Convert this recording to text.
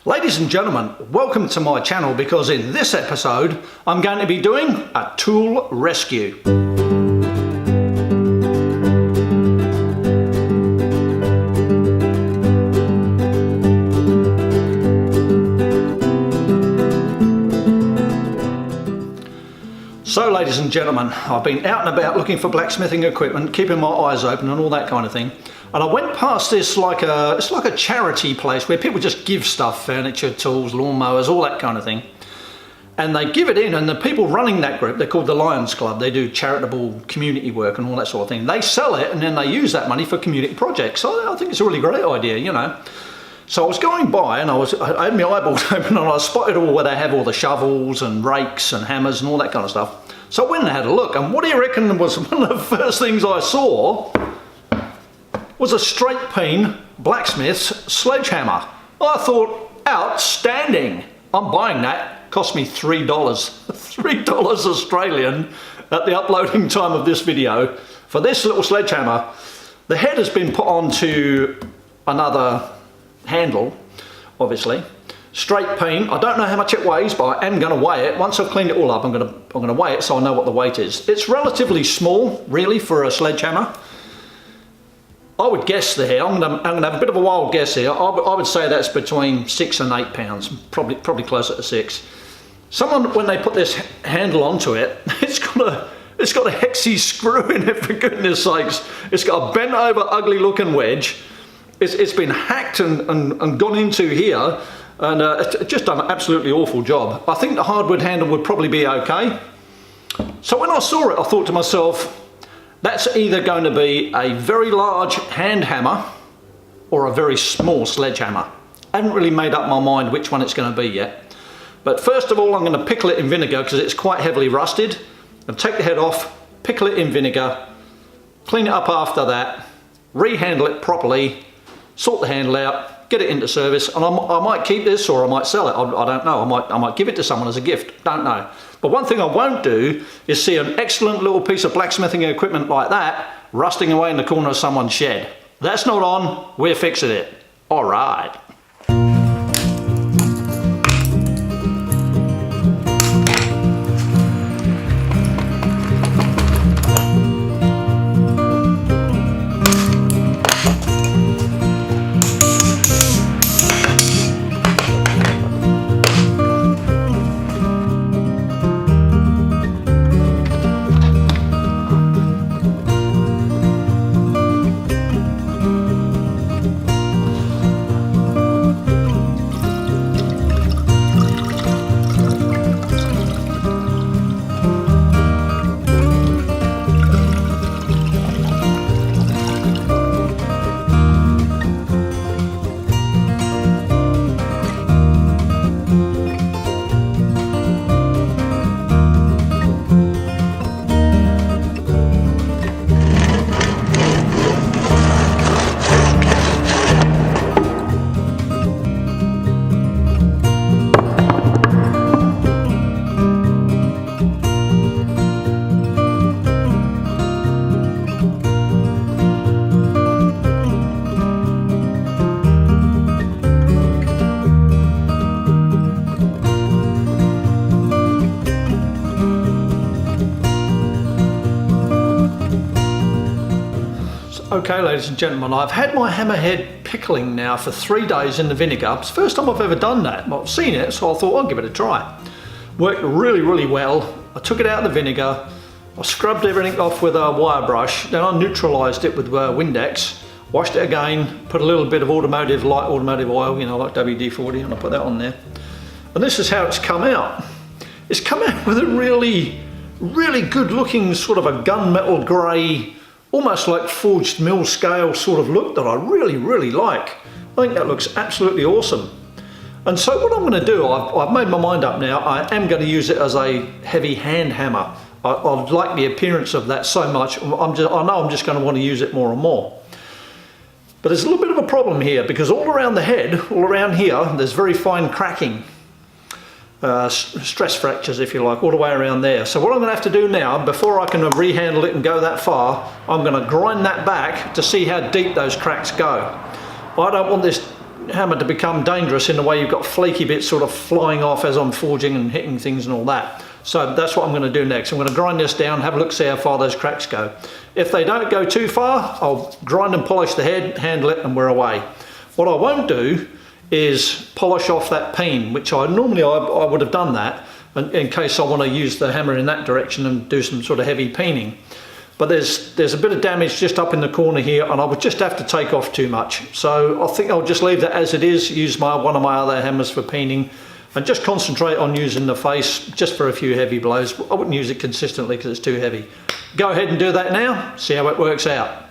Ladies and gentlemen, welcome to my channel because in this episode I'm going to be doing a tool rescue. So ladies and gentlemen, I've been out and about looking for blacksmithing equipment, keeping my eyes open and all that kind of thing. And I went past this it's like a charity place where people just give stuff, furniture, tools, lawnmowers, all that kind of thing. And they give it in, and the people running that group, they're called the Lions Club. They do charitable community work and all that sort of thing. They sell it and then they use that money for community projects. So I think it's a really great idea, you know. So I was going by and I had my eyeballs open and I spotted all where they have all the shovels and rakes and hammers and all that kind of stuff. So I went and had a look, and what do you reckon was one of the first things I saw was a straight Pein blacksmith's sledgehammer. I thought, outstanding. I'm buying that. Cost me $3. $3 Australian at the uploading time of this video for this little sledgehammer. The head has been put onto another handle, obviously. Straight Pein. I don't know how much it weighs, but I am going to weigh it. Once I've cleaned it all up, I'm going to weigh it so I know what the weight is. It's relatively small, really, for a sledgehammer. I would guess there, I'm going to have a bit of a wild guess here. I would say that's between 6 and 8 pounds, probably closer to 6. Someone, when they put this handle onto it, it's got a hexy screw in it, for goodness sakes. It's got a bent over, ugly looking wedge. It's been hacked and gone into here, and it's just done an absolutely awful job. I think the hardwood handle would probably be okay. So when I saw it, I thought to myself, that's either going to be a very large hand hammer or a very small sledgehammer. I haven't really made up my mind which one it's going to be yet. But first of all, I'm going to pickle it in vinegar because it's quite heavily rusted. And take the head off, pickle it in vinegar, clean it up after that, rehandle it properly, sort the handle out, get it into service, and I might keep this or I might sell it. I don't know. I might give it to someone as a gift. Don't know. But one thing I won't do is see an excellent little piece of blacksmithing equipment like that rusting away in the corner of someone's shed. That's not on. We're fixing it. All right. Okay, ladies and gentlemen, I've had my hammerhead pickling now for 3 days in the vinegar. It's the first time I've ever done that. Well, I've seen it, so I thought I'll give it a try. Worked really, really well. I took it out of the vinegar, I scrubbed everything off with a wire brush, then I neutralised it with Windex, washed it again, put a little bit of light automotive oil, you know, like WD-40, and I put that on there. And this is how it's come out. It's come out with a really, really good looking sort of a gunmetal grey, almost like forged mill scale sort of look that I really, really like. I think that looks absolutely awesome. And so what I'm going to do, I've made my mind up now, I am going to use it as a heavy hand hammer. I like the appearance of that so much, I know I'm just going to want to use it more and more. But there's a little bit of a problem here because all around the head, all around here, there's very fine cracking. Stress fractures, if you like, all the way around there. So what I'm going to have to do now, before I can rehandle it and go that far, I'm going to grind that back to see how deep those cracks go. I don't want this hammer to become dangerous in the way you've got flaky bits sort of flying off as I'm forging and hitting things and all that. So that's what I'm going to do next. I'm going to grind this down, have a look, see how far those cracks go. If they don't go too far, I'll grind and polish the head, handle it, and we're away. What I won't do is polish off that peen, which I would have done that in case I want to use the hammer in that direction and do some sort of heavy peening. But there's a bit of damage just up in the corner here, and I would just have to take off too much. So I think I'll just leave that as it is, use one of my other hammers for peening, and just concentrate on using the face just for a few heavy blows. I wouldn't use it consistently because it's too heavy. Go ahead and do that now, see how it works out.